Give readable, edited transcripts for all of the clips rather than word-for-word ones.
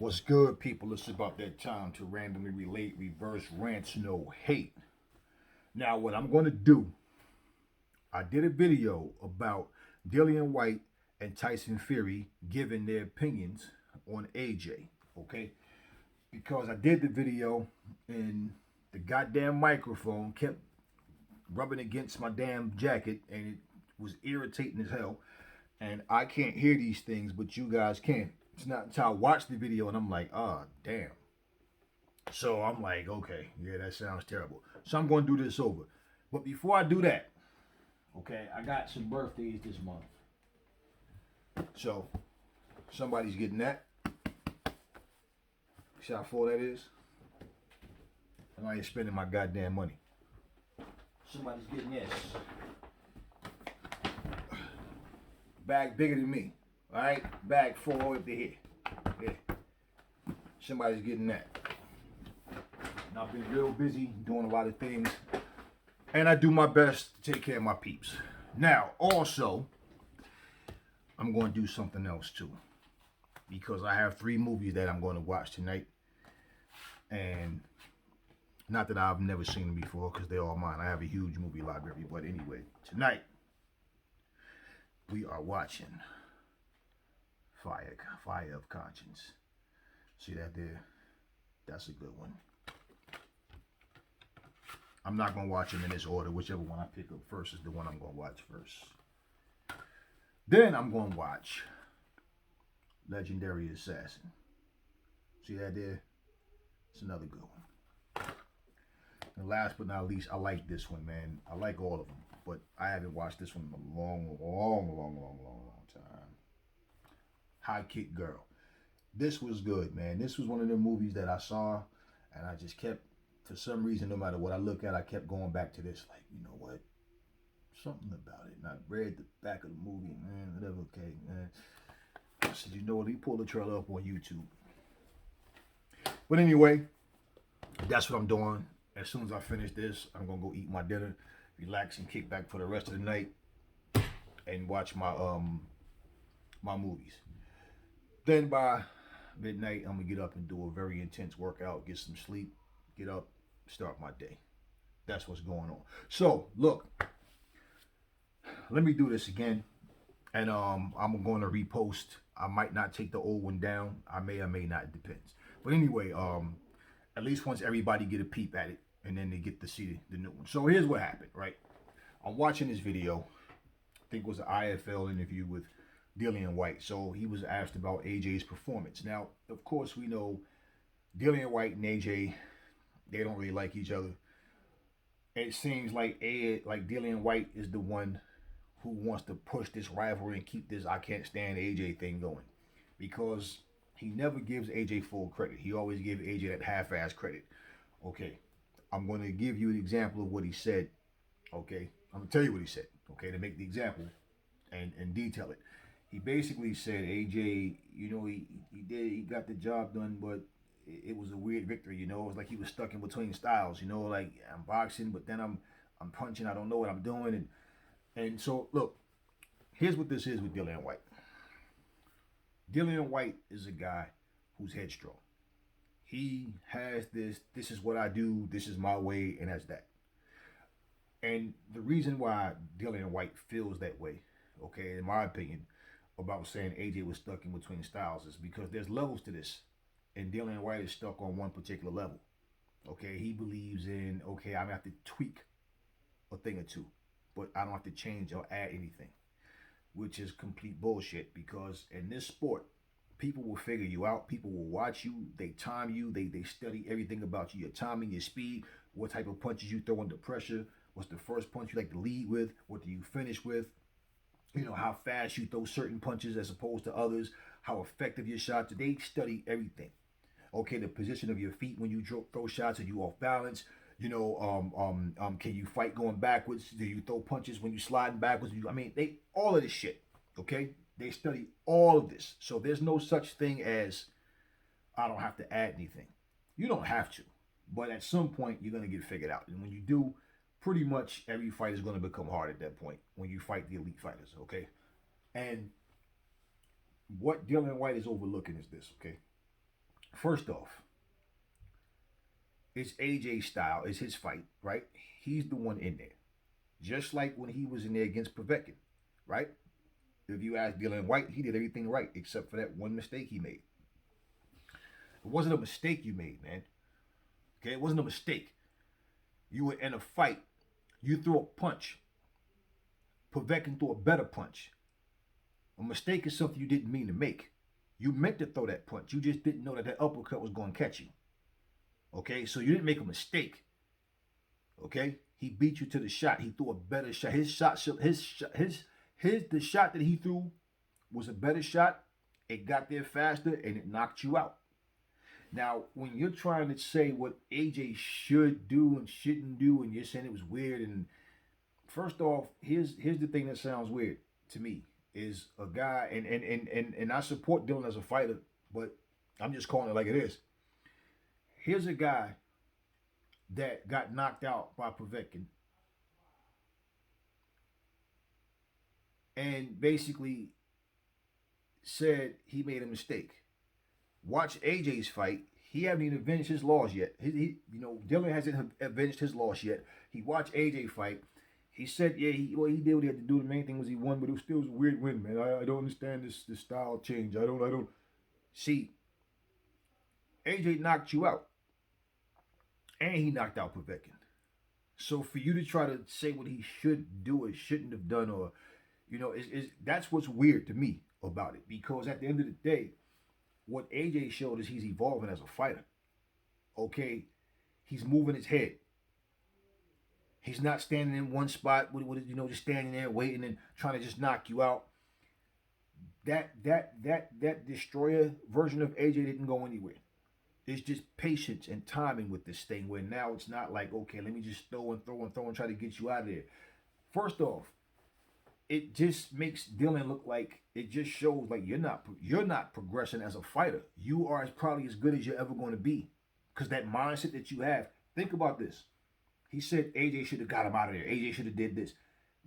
What's good, people? It's about that time to randomly relate reverse rants, no hate. Now, what I'm going to do, I did a video about Dillian Whyte and Tyson Fury giving their opinions on AJ, okay? Because I did the video and the goddamn microphone kept rubbing against my damn jacket and it was irritating as hell. And I can't hear these things, but you guys can. It's not until I watch the video and I'm like, oh, damn. So I'm like, okay, yeah, that sounds terrible. So I'm going to do this over. But before I do that, okay, I got some birthdays this month. So somebody's getting that. See how full that is? I'm not even spending my goddamn money. Somebody's getting this. Bag bigger than me. All right? Bag full over here. Yeah. Somebody's getting that. And I've been real busy doing a lot of things. And I do my best to take care of my peeps. Now, also, I'm going to do something else too. Because I have 3 movies that I'm going to watch tonight. And not that I've never seen them before because they're all mine. I have a huge movie library. But anyway, tonight, we are watching Fire of Conscience. See that there? That's a good one. I'm not going to watch them in this order. Whichever one I pick up first is the one I'm going to watch first. Then I'm going to watch Legendary Assassin. See that there? It's another good one. And last but not least, I like this one, man. I like all of them. But I haven't watched this one in a long time. High Kick Girl. This was good, man. This was one of the movies that I saw, and I just kept, for some reason, no matter what I look at, I kept going back to this. Like, you know what? Something about it. And I read the back of the movie, man. Whatever, okay, man. I said, you know what? He pulled the trailer up on YouTube. But anyway, that's what I'm doing. As soon as I finish this, I'm gonna go eat my dinner, relax, and kick back for the rest of the night, and watch my my movies. Then by midnight, I'm gonna get up and do a very intense workout, get some sleep, get up, start my day. That's what's going on. So look, let me do this again, and I'm going to repost. I might not take the old one down. I may or may not. It depends. But anyway, at least once everybody get a peep at it, and then they get to see the new one. So here's what happened, right? I'm watching this video. I think it was an IFL interview with Dillian Whyte. So he was asked about AJ's performance. Now, of course, we know Dillian Whyte and AJ, they don't really like each other. It seems like Dillian Whyte is the one who wants to push this rivalry and keep this I can't stand AJ thing going. Because he never gives AJ full credit. He always gives AJ that half-ass credit. Okay, I'm going to give you an example of what he said. Okay, I'm going to tell you what he said. Okay, to make the example and detail it. He basically said, AJ, you know, he got the job done, but it was a weird victory. You know, it was like he was stuck in between styles. You know, like I'm boxing, but then I'm punching. I don't know what I'm doing, and so look, here's what this is with Dillian Whyte. Dillian Whyte is a guy who's headstrong. He has this is what I do, this is my way, and that's that. And the reason why Dillian Whyte feels that way, okay, in my opinion, about saying AJ was stuck in between styles is because there's levels to this. And Dillian Whyte is stuck on one particular level. Okay, he believes in, okay, I'm gonna have to tweak a thing or two, but I don't have to change or add anything, which is complete bullshit because in this sport, people will figure you out. People will watch you. They time you. They study everything about you. Your timing, your speed, what type of punches you throw under pressure. What's the first punch you like to lead with? What do you finish with? You know, how fast you throw certain punches as opposed to others. How effective your shots. They study everything. Okay, the position of your feet when you throw shots. Are you off balance? You know, can you fight going backwards? Do you throw punches when you sliding backwards? I mean, they all of this shit. Okay, they study all of this. So there's no such thing as I don't have to add anything. You don't have to, but at some point you're gonna get figured out. And when you do, pretty much every fight is gonna become hard at that point when you fight the elite fighters. Okay, and what Dillian Whyte is overlooking is this. Okay, First off, it's AJ style. It's his fight, right? He's the one in there. Just like when he was in there against Povetkin, right? If you ask Dillian Whyte, he did everything right except for that one mistake he made. It wasn't a mistake you made, man. Okay, it wasn't a mistake. You were in a fight. You threw a punch. Povetkin threw a better punch. A mistake is something you didn't mean to make. You meant to throw that punch. You just didn't know that that uppercut was going to catch you. Okay, so you didn't make a mistake. Okay, he beat you to the shot. He threw a better shot. The shot that he threw was a better shot. It got there faster and it knocked you out. Now, when you're trying to say what AJ should do and shouldn't do, and you're saying it was weird, and first off, here's the thing that sounds weird to me is a guy, and I support Dillian as a fighter, but I'm just calling it like it is. Here's a guy that got knocked out by Povetkin and basically said he made a mistake. Watch AJ's fight. He hasn't even avenged his loss yet. Dillian hasn't avenged his loss yet. He watched AJ fight. He said, yeah, he did what he had to do. The main thing was he won, but it was still a weird win, man. I don't understand this style change. I don't. See, AJ knocked you out. And he knocked out Povetkin. So for you to try to say what he should do or shouldn't have done, or that's what's weird to me about it. Because at the end of the day, what AJ showed is he's evolving as a fighter. Okay, he's moving his head. He's not standing in one spot with just standing there waiting and trying to just knock you out. That destroyer version of AJ didn't go anywhere. It's just patience and timing with this thing where now it's not like, okay, let me just throw and try to get you out of there. First off, it just makes Dillian look like, it just shows like you're not progressing as a fighter. You are probably as good as you're ever going to be. Because that mindset that you have, think about this. He said AJ should have got him out of there. AJ should have did this.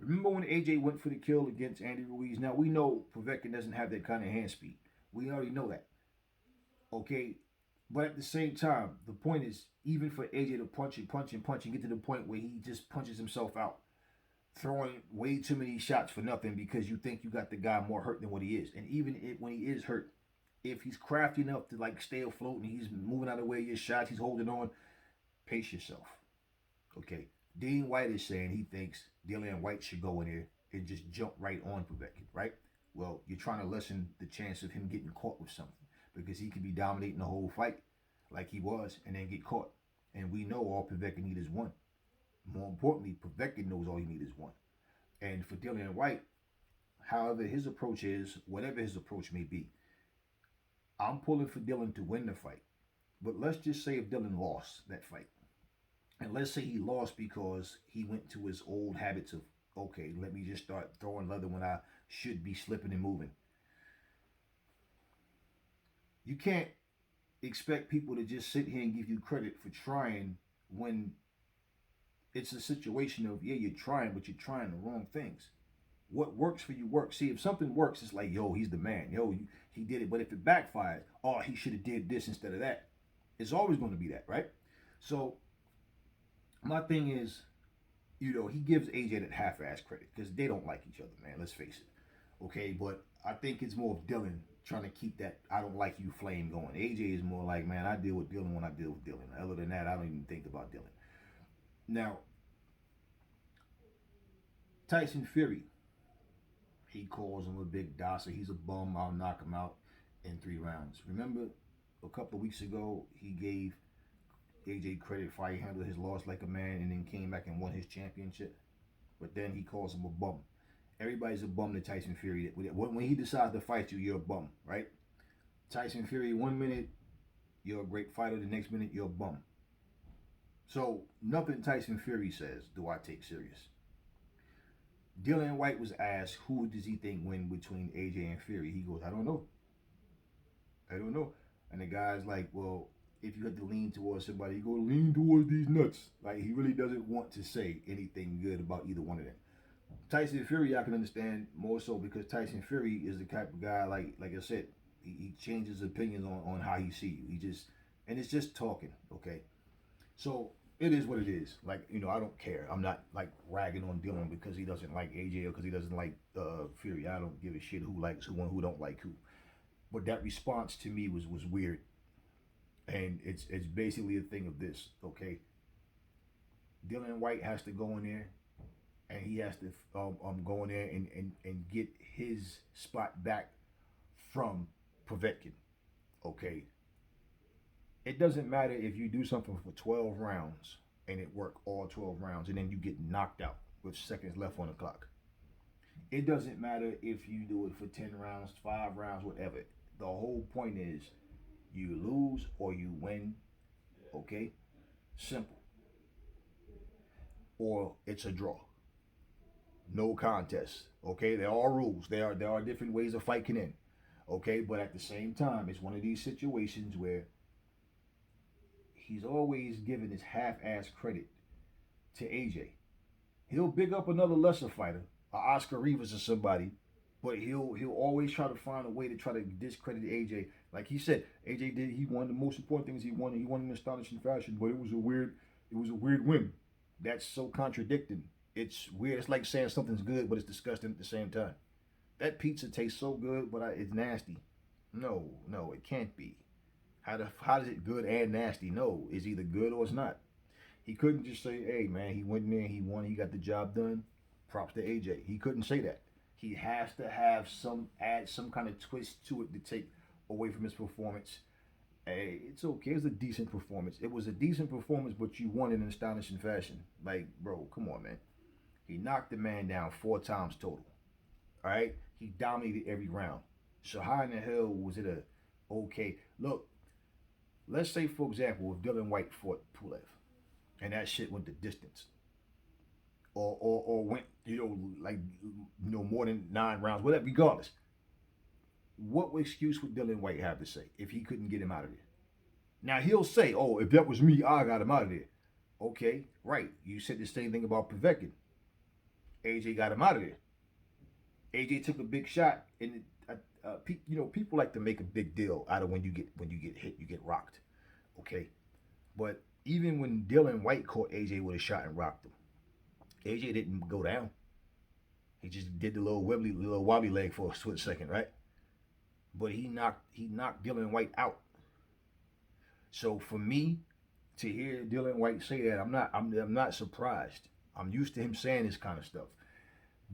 Remember when AJ went for the kill against Andy Ruiz? Now we know Povetkin doesn't have that kind of hand speed. We already know that. Okay? But at the same time, the point is, even for AJ to punch and get to the point where he just punches himself out, throwing way too many shots for nothing because you think you got the guy more hurt than what he is. And even when he is hurt, if he's crafty enough to like stay afloat and he's moving out of the way of your shots, he's holding on, pace yourself. Okay. Dean Whyte is saying he thinks Dillian Whyte should go in there and just jump right on Povetkin, right? Well, you're trying to lessen the chance of him getting caught with something because he could be dominating the whole fight like he was and then get caught. And we know all Povetkin needs is one. More importantly, Povetkin knows all he needs is one. And for Dillian Whyte, however his approach is, whatever his approach may be, I'm pulling for Dillian to win the fight. But let's just say if Dillian lost that fight. And let's say he lost because he went to his old habits of, okay, let me just start throwing leather when I should be slipping and moving. You can't expect people to just sit here and give you credit for trying when it's a situation of, yeah, you're trying, but you're trying the wrong things. What works for you works. See, if something works, it's like, yo, he's the man. Yo, he did it. But if it backfires, oh, he should have did this instead of that. It's always going to be that, right? So my thing is, he gives AJ that half-ass credit because they don't like each other, man. Let's face it. Okay, but I think it's more of Dillian trying to keep that I don't like you flame going. AJ is more like, man, I deal with Dillian when I deal with Dillian. Other than that, I don't even think about Dillian. Now, Tyson Fury, he calls him a big dosser. He's a bum. I'll knock him out in 3 rounds. Remember a couple of weeks ago, he gave AJ credit for how he handled his loss like a man and then came back and won his championship. But then he calls him a bum. Everybody's a bum to Tyson Fury. When he decides to fight you, you're a bum, right? Tyson Fury, 1 minute, you're a great fighter. The next minute, you're a bum. So nothing Tyson Fury says do I take serious. Dillian Whyte was asked, who does he think win between AJ and Fury? He goes, I don't know. And the guy's like, well, if you had to lean towards somebody, you go lean towards these nuts. Like, he really doesn't want to say anything good about either one of them. Tyson Fury, I can understand more so because Tyson Fury is the type of guy, like I said, He changes opinions on how he see you. He just, and it's just talking, okay? So it is what it is. Like, I don't care. I'm not like ragging on Dillian because he doesn't like AJ or because he doesn't like Fury. I don't give a shit who likes who and who don't like who. But that response to me was weird, and it's basically a thing of this. Okay, Dillian Whyte has to go in there, and he has to go in there and get his spot back from Povetkin. Okay, it doesn't matter if you do something for 12 rounds and it work all 12 rounds and then you get knocked out with seconds left on the clock. It doesn't matter if you do it for 10 rounds, 5 rounds, whatever. The whole point is you lose or you win, okay? Simple. Or it's a draw. No contest, okay? There are rules. There are different ways of fighting in, okay? But at the same time, it's one of these situations where he's always giving his half-ass credit to AJ. He'll big up another lesser fighter, Oscar Rivas or somebody, but he'll always try to find a way to try to discredit AJ. Like he said, AJ he won the most important things he won in astonishing fashion, but it was a weird win. That's so contradicting. It's weird. It's like saying something's good, but it's disgusting at the same time. That pizza tastes so good, but it's nasty. No, it can't be. How is it good and nasty? No, it's either good or it's not. He couldn't just say, hey, man, he went in there, he won, he got the job done. Props to AJ. He couldn't say that. He has to have add some kind of twist to it to take away from his performance. Hey, it's okay. It's a decent performance. It was a decent performance, but you won in an astonishing fashion. Like, bro, come on, man. He knocked the man down 4 times total. All right? He dominated every round. So how in the hell was it okay? Look, let's say, for example, if Dillian Whyte fought Pulev, and that shit went the distance, or went, more than 9 rounds, whatever, regardless. What excuse would Dillian Whyte have to say if he couldn't get him out of there? Now, he'll say, oh, if that was me, I got him out of there. Okay, right. You said the same thing about Povetkin. AJ got him out of there. AJ took a big shot, and people like to make a big deal out of when you get hit, you get rocked. Okay, but even when Dillian Whyte caught AJ with a shot and rocked him, AJ didn't go down. He just did the little wobbly leg for a split second, right? But he knocked Dillian Whyte out. So for me to hear Dillian Whyte say that, I'm not surprised. I'm used to him saying this kind of stuff.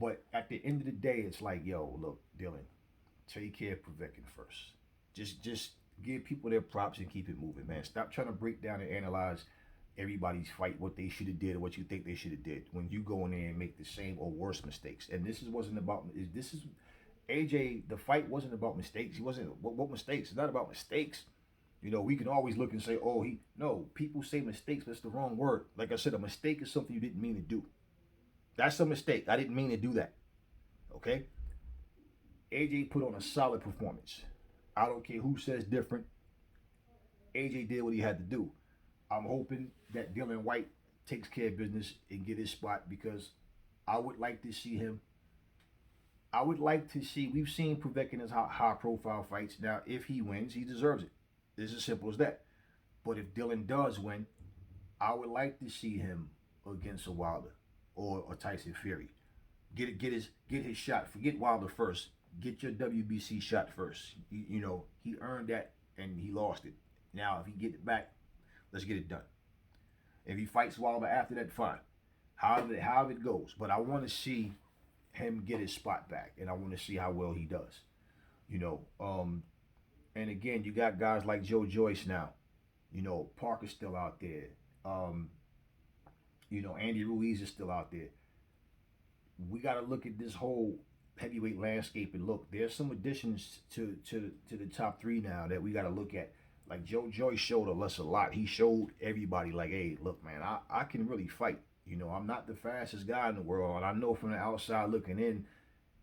But at the end of the day, it's like, yo, look, Dillian, take care of Povetkin first. Just give people their props and keep it moving, man. Stop trying to break down and analyze everybody's fight, what they should have did or what you think they should have did when you go in there and make the same or worse mistakes. And this wasn't about AJ. The fight wasn't about mistakes. He wasn't what mistakes. It's not about mistakes. We can always look and say, oh, people say mistakes, but it's the wrong word. Like I said, a mistake is something you didn't mean to do. That's a mistake. I didn't mean to do that. Okay? AJ put on a solid performance. I don't care who says different. AJ did what he had to do. I'm hoping that Dillian Whyte takes care of business and get his spot, because I would like to see him. We've seen Povetkin as high profile fights. Now, if he wins, he deserves it. It's as simple as that. But if Dillian does win, I would like to see him against a Wilder or a Tyson Fury. Get his shot. Forget Wilder first. Get your WBC shot first. He earned that and he lost it. Now, if he get it back, let's get it done. If he fights Wilder after that, fine. However it goes. But I want to see him get his spot back, and I want to see how well he does. And again, you got guys like Joe Joyce now. Parker's still out there. Andy Ruiz is still out there. We got to look at this whole heavyweight landscape and look. There's some additions to the top 3 now that we got to look at. Like Joe Joyce showed us a lot. He showed everybody, like, hey, look, man, I can really fight. I'm not the fastest guy in the world, and I know from the outside looking in,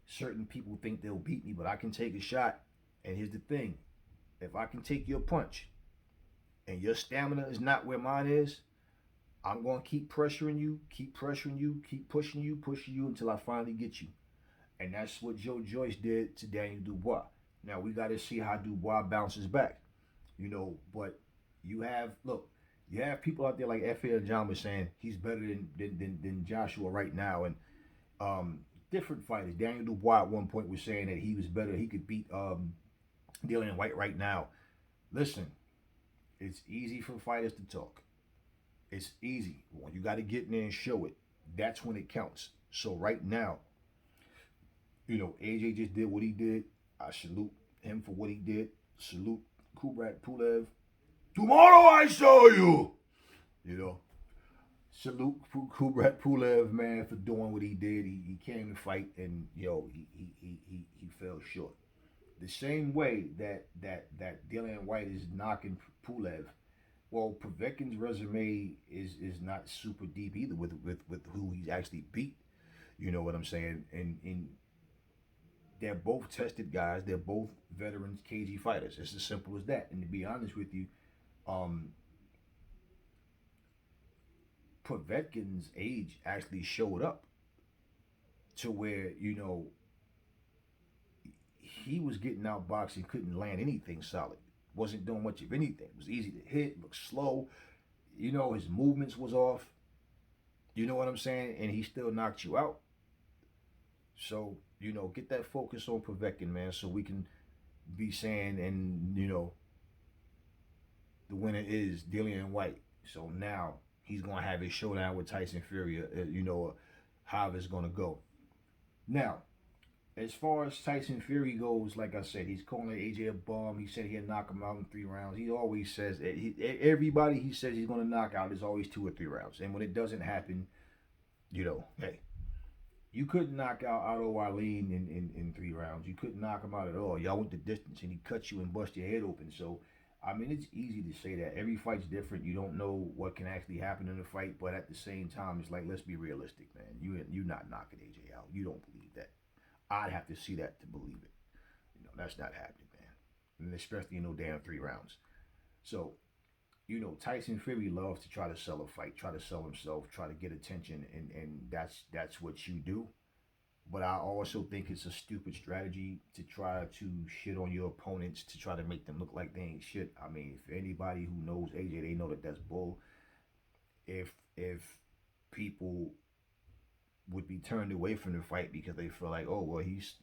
certain people think they'll beat me, but I can take a shot. And here's the thing. If I can take your punch and your stamina is not where mine is, I'm going to keep pressuring you, keep pushing you until I finally get you. And that's what Joe Joyce did to Daniel Dubois. Now we got to see how Dubois bounces back. But you have people out there like F.A. John was saying he's better than Joshua right now, and different fighters. Daniel Dubois at one point was saying that he was better. He could beat Dillian Whyte right now. Listen, it's easy for fighters to talk. It's easy. When you got to get in there and show it, that's when it counts. So right now, AJ just did what he did. I salute him for what he did. Salute Kubrat Pulev. Tomorrow I show you. You know, salute Kubrat Pulev, man, for doing what he did. He came to fight, and he fell short. The same way that Dillian Whyte is knocking Pulev. Well, Povetkin's resume is not super deep either with who he's actually beat. You know what I'm saying? And they're both tested guys. They're both veterans, cagey fighters. It's as simple as that. And to be honest with you, um, Povetkin's age actually showed up to where he was getting outboxed and couldn't land anything solid. Wasn't doing much of anything. It was easy to hit, looked slow. His movements was off. You know what I'm saying? And he still knocked you out. So, get that focus on Povetkin, man, so we can be saying, and, the winner is Dillian Whyte. So now he's going to have his showdown with Tyson Fury, how it's going to go. Now, as far as Tyson Fury goes, like I said, he's calling AJ a bum. He said he'll knock him out in 3 rounds. He always says that everybody he says he's going to knock out is always 2 or 3 rounds. And when it doesn't happen, hey, you couldn't knock out Otto Wallin in 3 rounds. You couldn't knock him out at all. Y'all went the distance, and he cut you and bust your head open. So, I mean, it's easy to say that. Every fight's different. You don't know what can actually happen in a fight. But at the same time, it's like, let's be realistic, man. You're not knocking AJ out. You don't believe that. I'd have to see that to believe it. That's not happening, man. And especially in no damn 3 rounds. So, Tyson Fury loves to try to sell a fight, try to sell himself, try to get attention, and that's what you do. But I also think it's a stupid strategy to try to shit on your opponents to try to make them look like they ain't shit. I mean, if anybody who knows AJ, they know that that's bull. If people would be turned away from the fight because they feel like, oh well, he's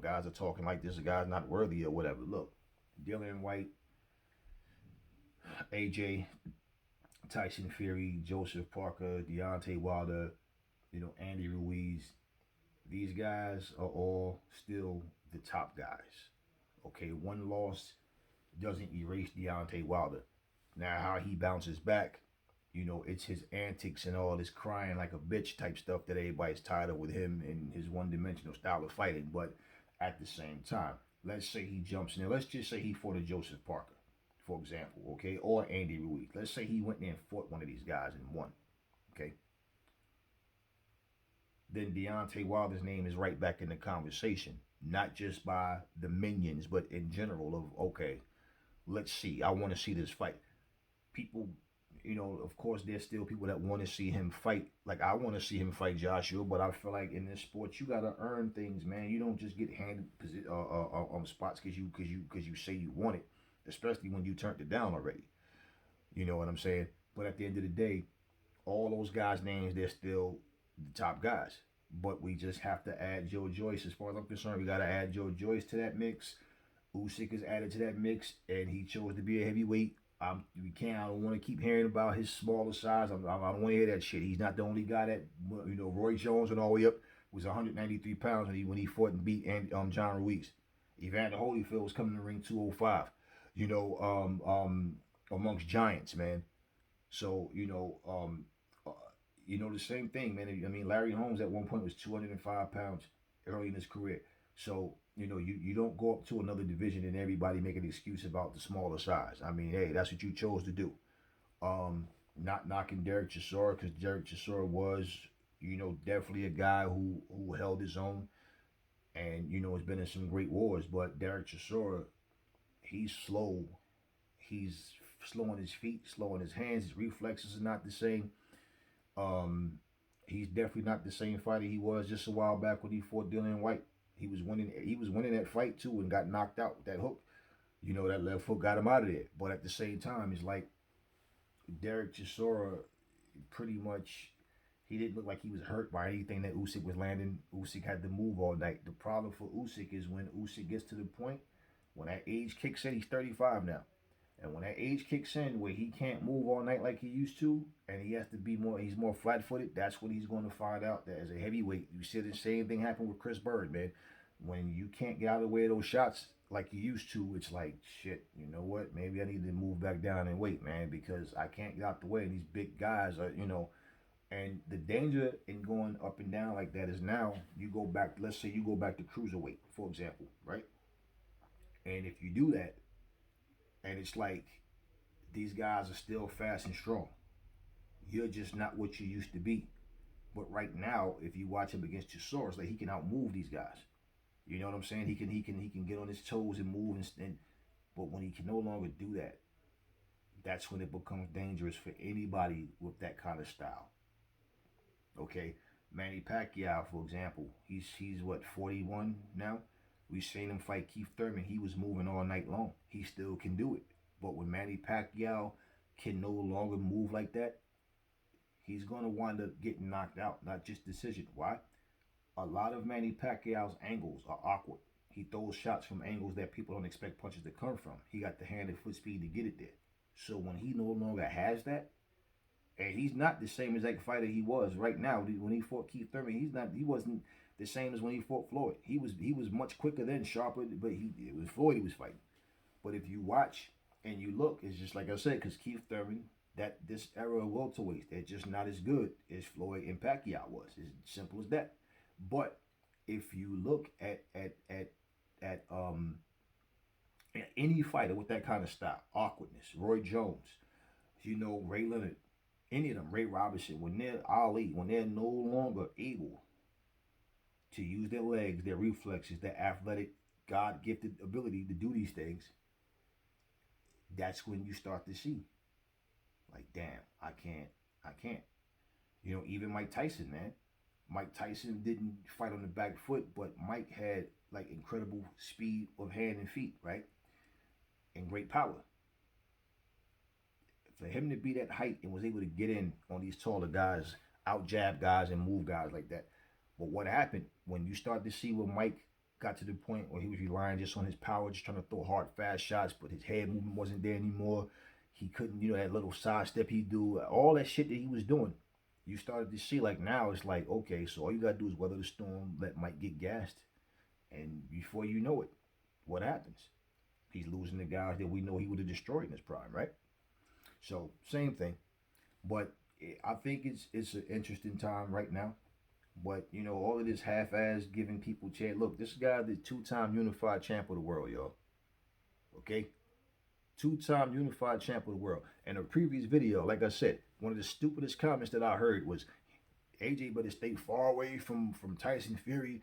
guys are talking like this, a guy's not worthy or whatever. Look, Dillian Whyte, AJ, Tyson Fury, Joseph Parker, Deontay Wilder, Andy Ruiz. These guys are all still the top guys. Okay, one loss doesn't erase Deontay Wilder. Now, how he bounces back, it's his antics and all this crying like a bitch type stuff that everybody's tired of with him and his one-dimensional style of fighting. But at the same time, let's say he jumps in there. Let's just say he fought a Joseph Parker, for example, okay, or Andy Ruiz. Let's say he went there and fought one of these guys and won, okay? Then Deontay Wilder's name is right back in the conversation, not just by the minions, but in general of, okay, let's see. I want to see this fight. People, of course, there's still people that want to see him fight. Like, I want to see him fight Joshua, but I feel like in this sport, you got to earn things, man. You don't just get handed spots because you say you want it, especially when you turned it down already. You know what I'm saying? But at the end of the day, all those guys' names, they're still the top guys. But we just have to add Joe Joyce. As far as I'm concerned, we got to add Joe Joyce to that mix. Usyk is added to that mix, and he chose to be a heavyweight. I don't want to keep hearing about his smaller size. I don't want to hear that shit. He's not the only guy that, Roy Jones went all the way up, was 193 pounds when he fought and beat John Ruiz. Evander Holyfield was coming to the ring 205. Amongst giants, man. So, the same thing, man. I mean, Larry Holmes at one point was 205 pounds early in his career. So, you don't go up to another division and everybody make an excuse about the smaller size. I mean, hey, that's what you chose to do. Not knocking Derek Chisora, because Derek Chisora was, definitely a guy who held his own and, has been in some great wars. But Derek Chisora, he's slow. He's slow on his feet, slow on his hands. His reflexes are not the same. He's definitely not the same fighter he was just a while back when he fought Dillian Whyte. He was winning. He was winning that fight too, and got knocked out with that hook. You know, that left hook got him out of there. But at the same time, it's like Derek Chisora pretty much he didn't look like he was hurt by anything that Usyk was landing. Usyk had to move all night. The problem for Usyk is when Usyk gets to the point, when that age kicks in, he's 35 now. And when that age kicks in where he can't move all night like he used to, and he has to be more, he's more flat footed, that's when he's going to find out that as a heavyweight, you see the same thing happen with Chris Bird, man. When you can't get out of the way of those shots like you used to, it's like, shit, you know what? Maybe I need to move back down and wait, man, because I can't get out the way. And these big guys are, and the danger in going up and down like that is now you go back, let's say you go back to cruiserweight, for example, right? And if you do that, and it's like these guys are still fast and strong, you're just not what you used to be. But right now, if you watch him against Chisora, like he can outmove these guys. You know what I'm saying? He can get on his toes and move but when he can no longer do that, that's when it becomes dangerous for anybody with that kind of style. Okay, Manny Pacquiao, for example, he's what 41 now. We've seen him fight Keith Thurman. He was moving all night long. He still can do it. But when Manny Pacquiao can no longer move like that, he's going to wind up getting knocked out, not just decision. Why? A lot of Manny Pacquiao's angles are awkward. He throws shots from angles that people don't expect punches to come from. He got the hand and foot speed to get it there. So when he no longer has that, and he's not the same exact fighter he was right now. When he fought Keith Thurman, he wasn't the same as when he fought Floyd. He was much quicker then, sharper, but it was Floyd he was fighting. But if you watch and you look, it's just like I said, because Keith Thurman, this era of welterweights, they're just not as good as Floyd and Pacquiao was. It's simple as that. But if you look at any fighter with that kind of style, awkwardness, Roy Jones, Ray Leonard, any of them, Ray Robinson, when they're no longer able to use their legs, their reflexes, their athletic, God-gifted ability to do these things, that's when you start to see, like, damn, I can't. Even Mike Tyson, man. Mike Tyson didn't fight on the back foot, but Mike had, like, incredible speed of hand and feet, right? And great power. For him to be that height and was able to get in on these taller guys, out jab guys and move guys like that. But what happened when you start to see where Mike got to the point where he was relying just on his power, just trying to throw hard, fast shots, but his head movement wasn't there anymore. He couldn't, that little side step he do, all that shit that he was doing. You started to see, like, now it's like, okay, so all you got to do is weather the storm, let Mike get gassed. And before you know it, what happens? He's losing the guys that we know he would have destroyed in his prime, right? So, same thing. But I think it's an interesting time right now. But, all of this half-ass giving people chance. Look, this guy, the two-time unified champ of the world, y'all. Okay? Two-time unified champ of the world. In a previous video, like I said, one of the stupidest comments that I heard was, AJ better stay far away from Tyson Fury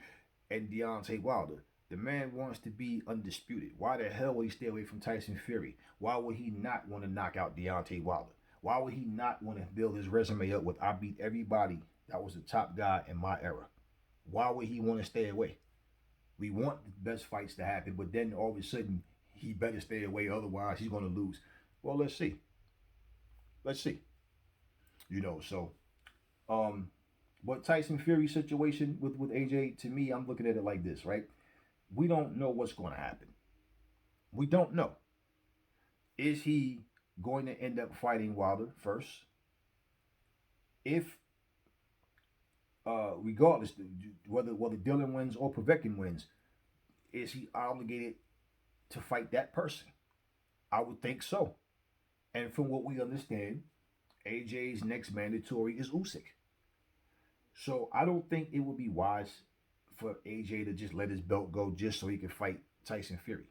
and Deontay Wilder. The man wants to be undisputed. Why the hell would he stay away from Tyson Fury? Why would he not want to knock out Deontay Wilder? Why would he not want to build his resume up with, I beat everybody that was the top guy in my era? Why would he want to stay away? We want the best fights to happen, but then all of a sudden, he better stay away, otherwise he's going to lose. Well, let's see. But Tyson Fury situation with AJ, to me, I'm looking at it like this, right? We don't know what's going to happen. We don't know. Is he going to end up fighting Wilder first? If, regardless, whether Dillian wins or Povetkin wins, is he obligated to fight that person? I would think so. And from what we understand, AJ's next mandatory is Usyk. So I don't think it would be wise for AJ to just let his belt go just so he can fight Tyson Fury.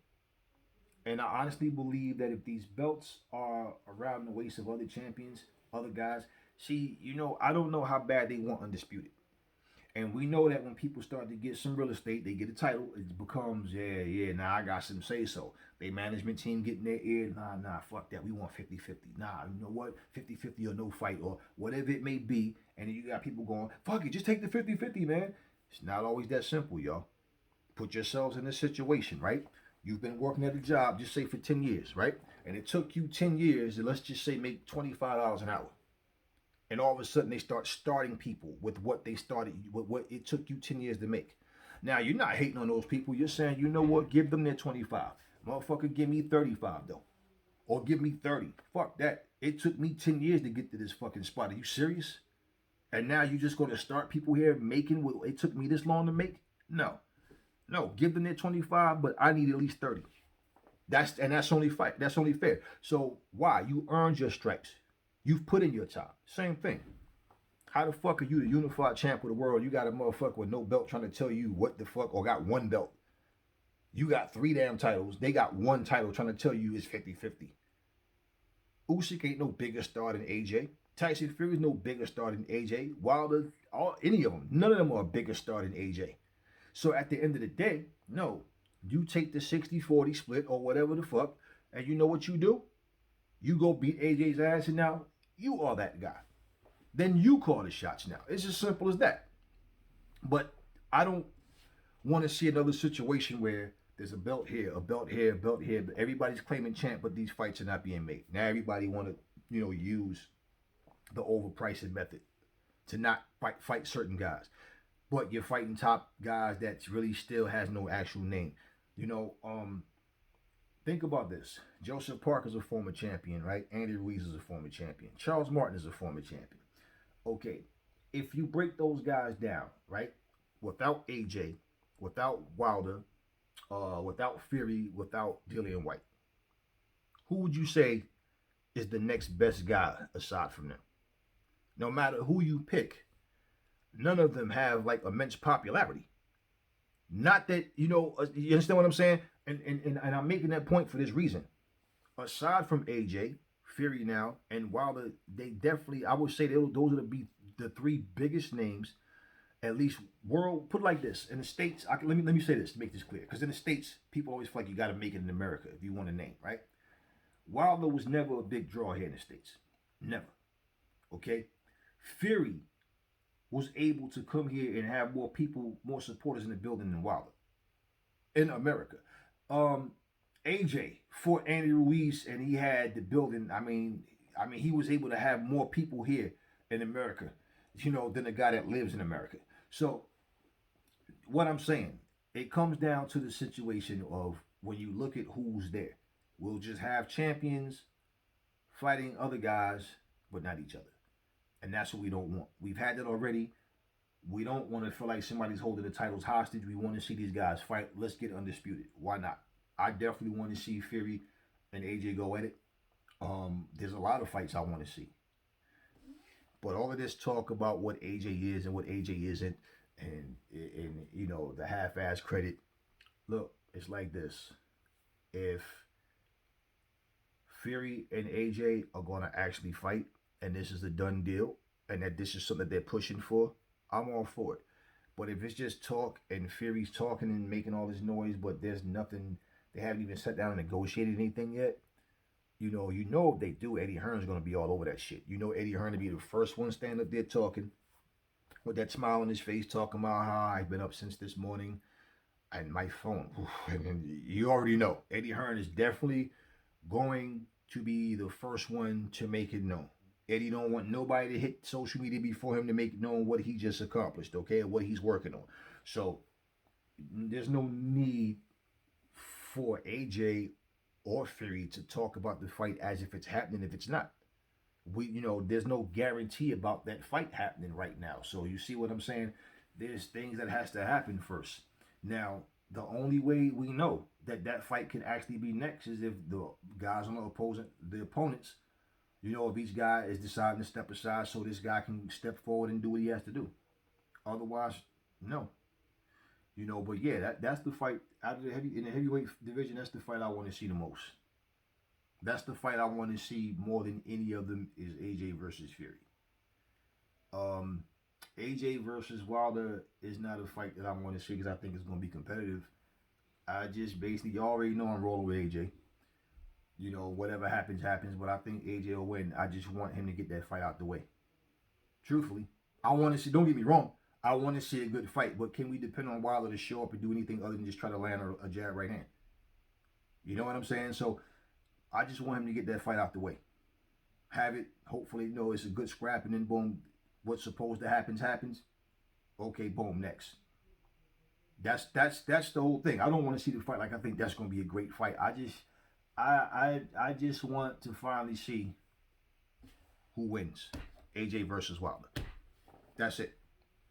And I honestly believe that if these belts are around the waist of other champions, other guys, I don't know how bad they want undisputed. And we know that when people start to get some real estate, they get a title, it becomes, I got some say-so. They management team get in their ear, nah, fuck that, we want 50-50. Nah, you know what, 50-50 or no fight, or whatever it may be. And then you got people going, fuck it, just take the 50-50, man. It's not always that simple, y'all. Put yourselves in this situation, right? You've been working at a job, just say for 10 years, right? And it took you 10 years to, let's just say, make $25 an hour. And all of a sudden they start starting people with what they started, with what it took you 10 years to make. Now, you're not hating on those people. You're saying, you know what, give them their 25. Motherfucker, give me 35 though. Or give me 30. Fuck that. It took me 10 years to get to this fucking spot. Are you serious? And now you just going to start people here making what it took me this long to make? No. No, give them their 25, but I need at least 30. That's only fight. That's only fair. So why? You earned your stripes. You've put in your time. Same thing. How the fuck are you the unified champ of the world? You got a motherfucker with no belt trying to tell you what the fuck, or got one belt. You got 3 damn titles. They got 1 title trying to tell you it's 50-50. Usyk ain't no bigger star than AJ. Tyson Fury's no bigger star than AJ. Wilder, any of them, none of them are a bigger star than AJ. So at the end of the day, no, you take the 60-40 split or whatever the fuck, and you know what you do? You go beat AJ's ass, and now you are that guy. Then you call the shots now. It's as simple as that. But I don't want to see another situation where there's a belt here, a belt here, a belt here. But everybody's claiming champ, but these fights are not being made. Now everybody want to, use the overpricing method to not fight certain guys. But you're fighting top guys that really still has no actual name. Think about this. Joseph Parker's a former champion, right? Andy Ruiz is a former champion. Charles Martin is a former champion. Okay, if you break those guys down, right? Without AJ, without Wilder, without Fury, without Dillian Whyte, who would you say is the next best guy aside from them? No matter who you pick, none of them have like immense popularity. Not that, you understand what I'm saying? And I'm making that point for this reason. Aside from AJ, Fury now, and Wilder, they definitely, I would say those are the 3 biggest names, at least world. Put it like this: in the States, let me say this to make this clear, because in the States, people always feel like you got to make it in America if you want a name, right? Wilder was never a big draw here in the States, never. Okay, Fury was able to come here and have more people, more supporters in the building than Wilder in America. AJ fought Andy Ruiz, and he had the building. I mean, he was able to have more people here in America, than a guy that lives in America. So, what I'm saying, it comes down to the situation of when you look at who's there. We'll just have champions fighting other guys, but not each other. And that's what we don't want. We've had that already. We don't want to feel like somebody's holding the titles hostage. We want to see these guys fight. Let's get undisputed. Why not? I definitely want to see Fury and AJ go at it. There's a lot of fights I want to see. But all of this talk about what AJ is and what AJ isn't, and the half-ass credit. Look, it's like this. If Fury and AJ are going to actually fight, and this is a done deal, and that this is something that they're pushing for, I'm all for it. But if it's just talk, and Fury's talking and making all this noise, but there's nothing, they haven't even sat down and negotiated anything yet, if they do, Eddie Hearn's going to be all over that shit. Eddie Hearn to be the first one standing up there talking with that smile on his face, talking about how I've been up since this morning and my phone. And you already know, Eddie Hearn is definitely going to be the first one to make it known. Eddie don't want nobody to hit social media before him to make known what he just accomplished, okay, and what he's working on. So there's no need for AJ or Fury to talk about the fight as if it's happening if it's not. There's no guarantee about that fight happening right now. So you see what I'm saying? There's things that has to happen first. Now, the only way we know that fight can actually be next is if the guys on the opponents, if each guy is deciding to step aside so this guy can step forward and do what he has to do. Otherwise, no. But yeah, that's the fight out of in the heavyweight division. That's the fight I want to see the most. That's the fight I want to see more than any of them is AJ versus Fury. AJ versus Wilder is not a fight that I want to see because I think it's going to be competitive. I just basically, you already know I'm rolling with AJ. Whatever happens, happens. But I think AJ will win. I just want him to get that fight out the way. Truthfully, I want to see. Don't get me wrong. I want to see a good fight, but can we depend on Wilder to show up and do anything other than just try to land a jab right hand? You know what I'm saying? So I just want him to get that fight out the way. Have it. Hopefully, it's a good scrap, and then boom, what's supposed to happen happens. Okay, boom, next. That's the whole thing. I don't want to see the fight like I think that's going to be a great fight. I just want to finally see who wins. AJ versus Wilder. That's it.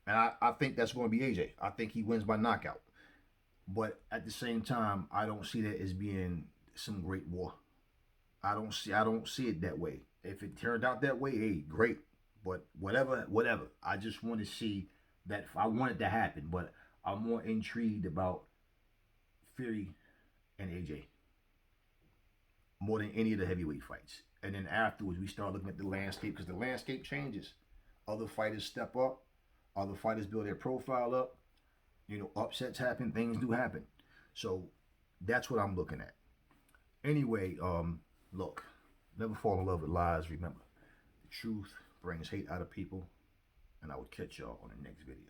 And I think that's going to be AJ. I think he wins by knockout. But at the same time, I don't see that as being some great war. I don't see it that way. If it turned out that way, hey, great. But whatever. I just want to see that. I want it to happen, but I'm more intrigued about Fury and AJ more than any of the heavyweight fights. And then afterwards, we start looking at the landscape because the landscape changes. Other fighters step up. Other fighters build their profile up. Upsets happen. Things do happen. So that's what I'm looking at. Anyway, look, never fall in love with lies. Remember, the truth brings hate out of people. And I will catch y'all on the next video.